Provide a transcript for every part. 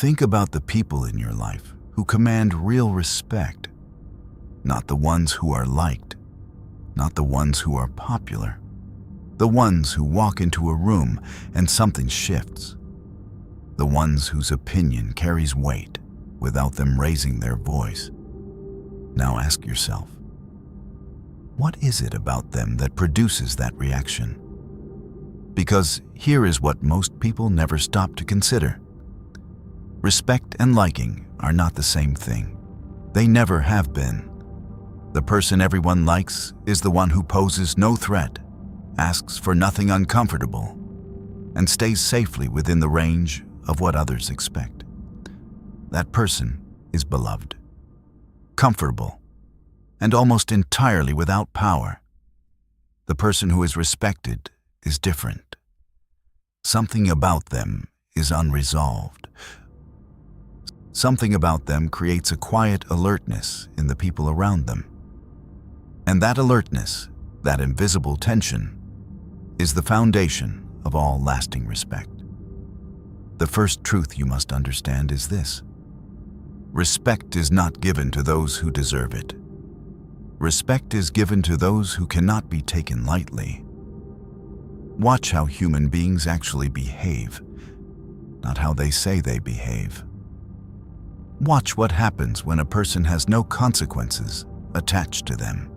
Think about the people in your life who command real respect, not the ones who are liked, not the ones who are popular, the ones who walk into a room and something shifts, the ones whose opinion carries weight without them raising their voice. Now ask yourself, what is it about them that produces that reaction? Because here is what most people never stop to consider. Respect and liking are not the same thing. They never have been. The person everyone likes is the one who poses no threat, asks for nothing uncomfortable, and stays safely within the range of what others expect. That person is beloved, comfortable, and almost entirely without power. The person who is respected is different. Something about them is unresolved. Something about them creates a quiet alertness in the people around them. And that alertness, that invisible tension, is the foundation of all lasting respect. The first truth you must understand is this: respect is not given to those who deserve it. Respect is given to those who cannot be taken lightly. Watch how human beings actually behave, not how they say they behave. Watch what happens when a person has no consequences attached to them.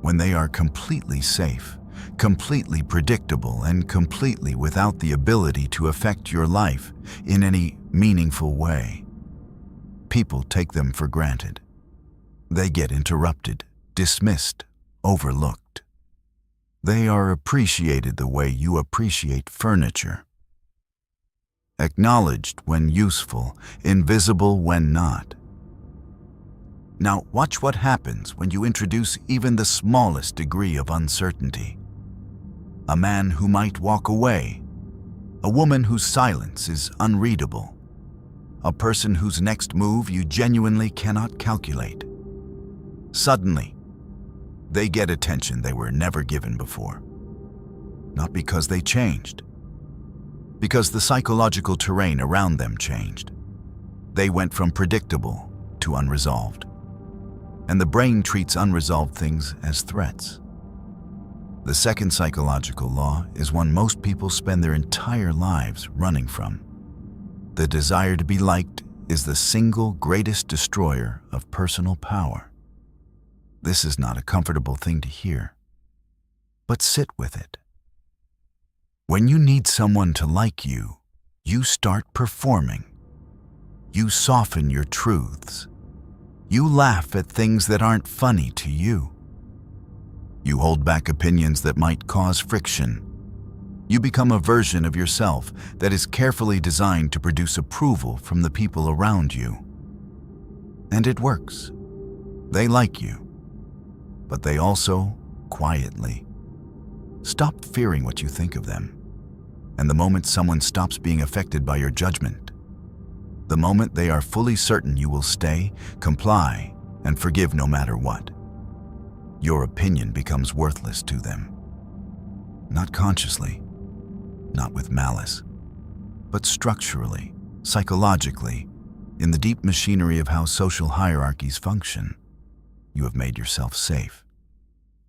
When they are completely safe, completely predictable, and completely without the ability to affect your life in any meaningful way. People take them for granted. They get interrupted, dismissed, overlooked. They are appreciated the way you appreciate furniture. Acknowledged when useful, invisible when not. Now watch what happens when you introduce even the smallest degree of uncertainty. A man who might walk away, a woman whose silence is unreadable, a person whose next move you genuinely cannot calculate. Suddenly, they get attention they were never given before. Not because they changed, because the psychological terrain around them changed. They went from predictable to unresolved. And the brain treats unresolved things as threats. The second psychological law is one most people spend their entire lives running from. The desire to be liked is the single greatest destroyer of personal power. This is not a comfortable thing to hear, but sit with it. When you need someone to like you, you start performing. You soften your truths. You laugh at things that aren't funny to you. You hold back opinions that might cause friction. You become a version of yourself that is carefully designed to produce approval from the people around you. And it works. They like you, but they also, quietly, stop fearing what you think of them. And the moment someone stops being affected by your judgment, the moment they are fully certain you will stay, comply, and forgive no matter what, your opinion becomes worthless to them. Not consciously, not with malice, but structurally, psychologically, in the deep machinery of how social hierarchies function, you have made yourself safe.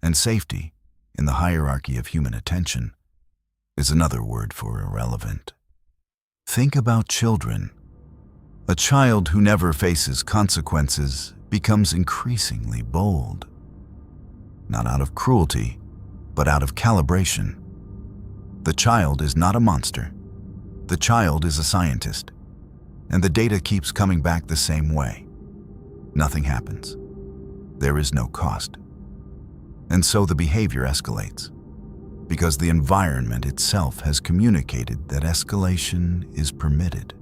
And safety, in the hierarchy of human attention, is another word for irrelevant. Think about children. A child who never faces consequences becomes increasingly bold. Not out of cruelty, but out of calibration. The child is not a monster. The child is a scientist. And the data keeps coming back the same way. Nothing happens. There is no cost. And so the behavior escalates, because the environment itself has communicated that escalation is permitted.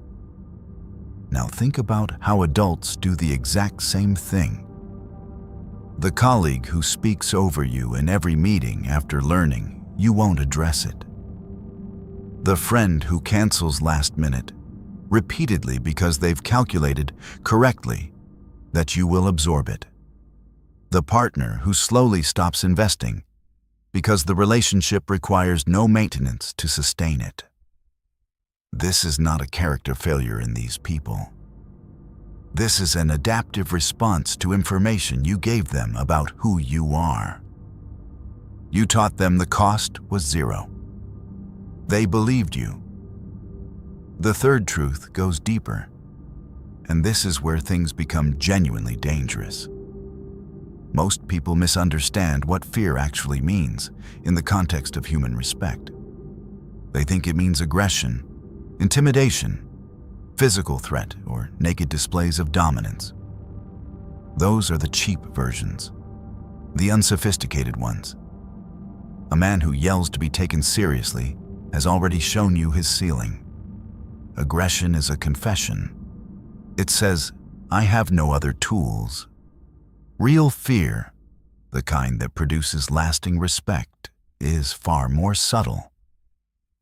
Now think about how adults do the exact same thing. The colleague who speaks over you in every meeting after learning you won't address it. The friend who cancels last minute, repeatedly because they've calculated correctly that you will absorb it. The partner who slowly stops investing because the relationship requires no maintenance to sustain it. This is not a character failure in these people. This is an adaptive response to information you gave them about who you are. You taught them the cost was zero. They believed you. The third truth goes deeper, and this is where things become genuinely dangerous. Most people misunderstand what fear actually means in the context of human respect. They think it means aggression, intimidation, physical threat, or naked displays of dominance. Those are the cheap versions, the unsophisticated ones. A man who yells to be taken seriously has already shown you his ceiling. Aggression is a confession. It says, "I have no other tools." Real fear, the kind that produces lasting respect, is far more subtle.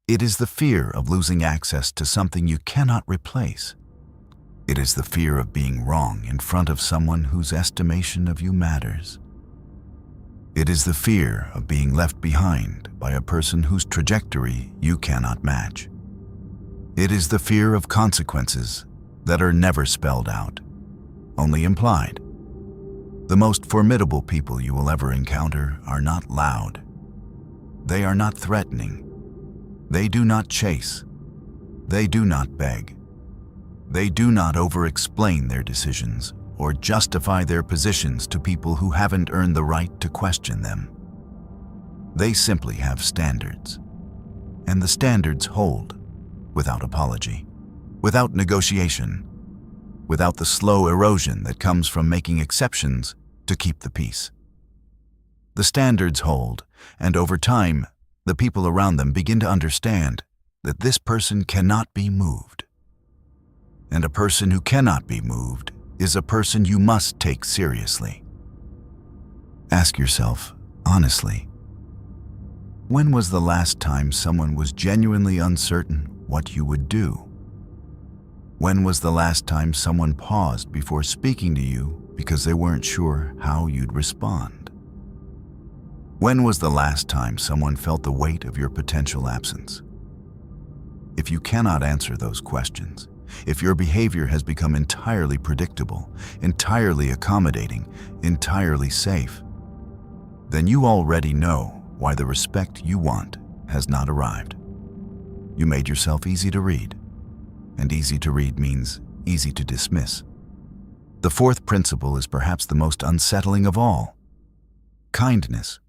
It is the fear of losing access to something you cannot replace. It is the fear of being wrong in front of someone whose estimation of you matters. It is the fear of being left behind by a person whose trajectory you cannot match. It is the fear of consequences that are never spelled out, only implied. The most formidable people you will ever encounter are not loud. They are not threatening. They do not chase. They do not beg. They do not over-explain their decisions or justify their positions to people who haven't earned the right to question them. They simply have standards, and the standards hold without apology, without negotiation, without the slow erosion that comes from making exceptions to keep the peace. The standards hold, and over time, the people around them begin to understand that this person cannot be moved. And a person who cannot be moved is a person you must take seriously. Ask yourself, honestly, when was the last time someone was genuinely uncertain what you would do? When was the last time someone paused before speaking to you because they weren't sure how you'd respond? When was the last time someone felt the weight of your potential absence? If you cannot answer those questions, if your behavior has become entirely predictable, entirely accommodating, entirely safe, then you already know why the respect you want has not arrived. You made yourself easy to read, and easy to read means easy to dismiss. The fourth principle is perhaps the most unsettling of all. Kindness,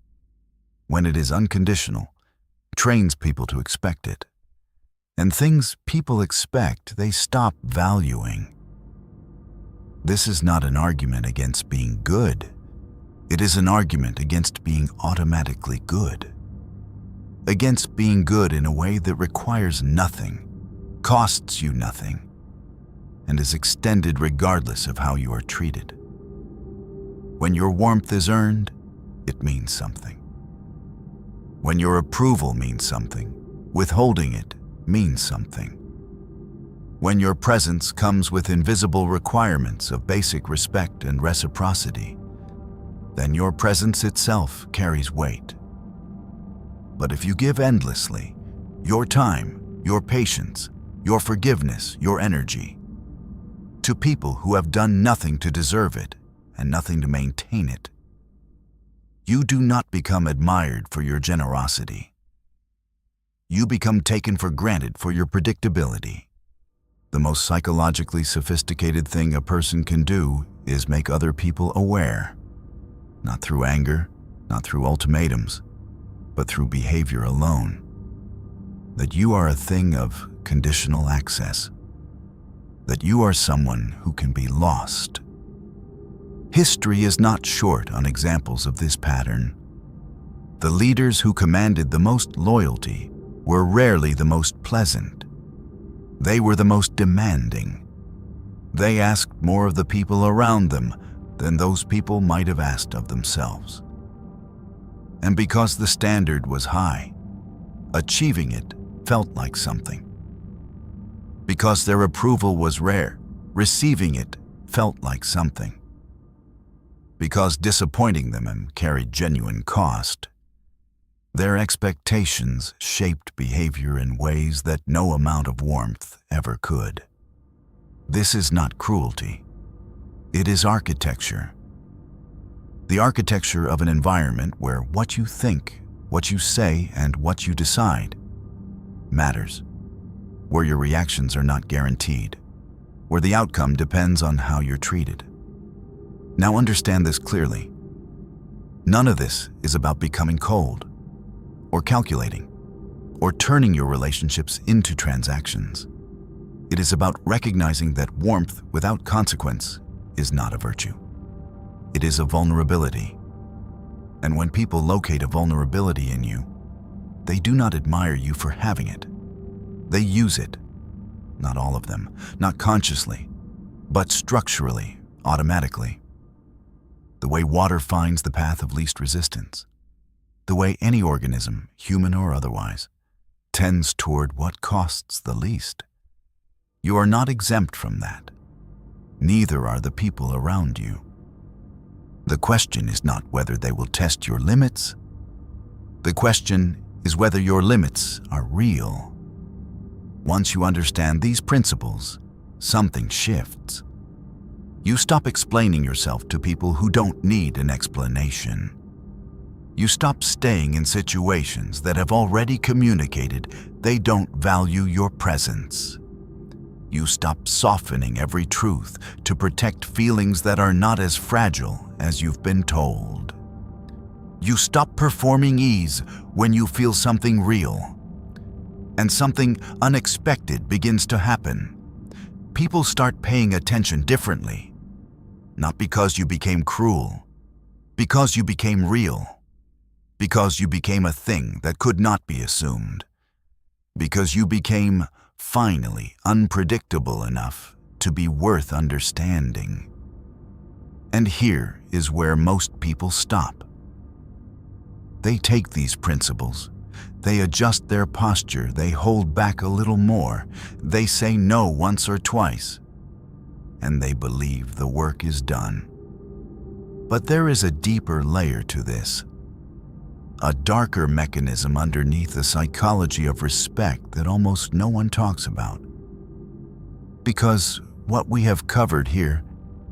when it is unconditional, trains people to expect it. And things people expect, they stop valuing. This is not an argument against being good. It is an argument against being automatically good. Against being good in a way that requires nothing, costs you nothing, and is extended regardless of how you are treated. When your warmth is earned, it means something. When your approval means something, withholding it means something. When your presence comes with invisible requirements of basic respect and reciprocity, then your presence itself carries weight. But if you give endlessly, your time, your patience, your forgiveness, your energy, to people who have done nothing to deserve it and nothing to maintain it, you do not become admired for your generosity. You become taken for granted for your predictability. The most psychologically sophisticated thing a person can do is make other people aware, not through anger, not through ultimatums, but through behavior alone, that you are a thing of conditional access, that you are someone who can be lost. History is not short on examples of this pattern. The leaders who commanded the most loyalty were rarely the most pleasant. They were the most demanding. They asked more of the people around them than those people might have asked of themselves. And because the standard was high, achieving it felt like something. Because their approval was rare, receiving it felt like something. Because disappointing them carried genuine cost, Their expectations shaped behavior in ways that no amount of warmth ever could. This is not cruelty. It is architecture. The architecture of an environment where what you think, what you say, and what you decide matters. Where your reactions are not guaranteed. Where the outcome depends on how you're treated. Now understand this clearly. None of this is about becoming cold, or calculating, or turning your relationships into transactions. It is about recognizing that warmth without consequence is not a virtue. It is a vulnerability. And when people locate a vulnerability in you, they do not admire you for having it. They use it. Not all of them, not consciously, but structurally, automatically. The way water finds the path of least resistance. The way any organism, human or otherwise, tends toward what costs the least. You are not exempt from that. Neither are the people around you. The question is not whether they will test your limits. The question is whether your limits are real. Once you understand these principles, something shifts. You stop explaining yourself to people who don't need an explanation. You stop staying in situations that have already communicated they don't value your presence. You stop softening every truth to protect feelings that are not as fragile as you've been told. You stop performing ease when you feel something real, and something unexpected begins to happen. People start paying attention differently, not because you became cruel, because you became real, because you became a thing that could not be assumed, because you became finally unpredictable enough to be worth understanding. And here is where most people stop. They take these principles, they adjust their posture, they hold back a little more, they say no once or twice, and they believe the work is done. But there is a deeper layer to this. A darker mechanism underneath the psychology of respect that almost no one talks about. Because what we have covered here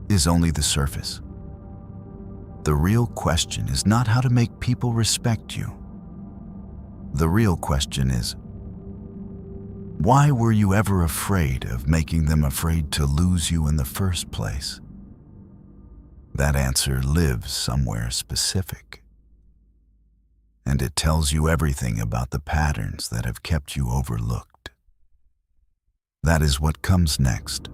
is only the surface. The real question is not how to make people respect you. The real question is, why were you ever afraid of making them afraid to lose you in the first place? That answer lives somewhere specific. And it tells you everything about the patterns that have kept you overlooked. That is what comes next.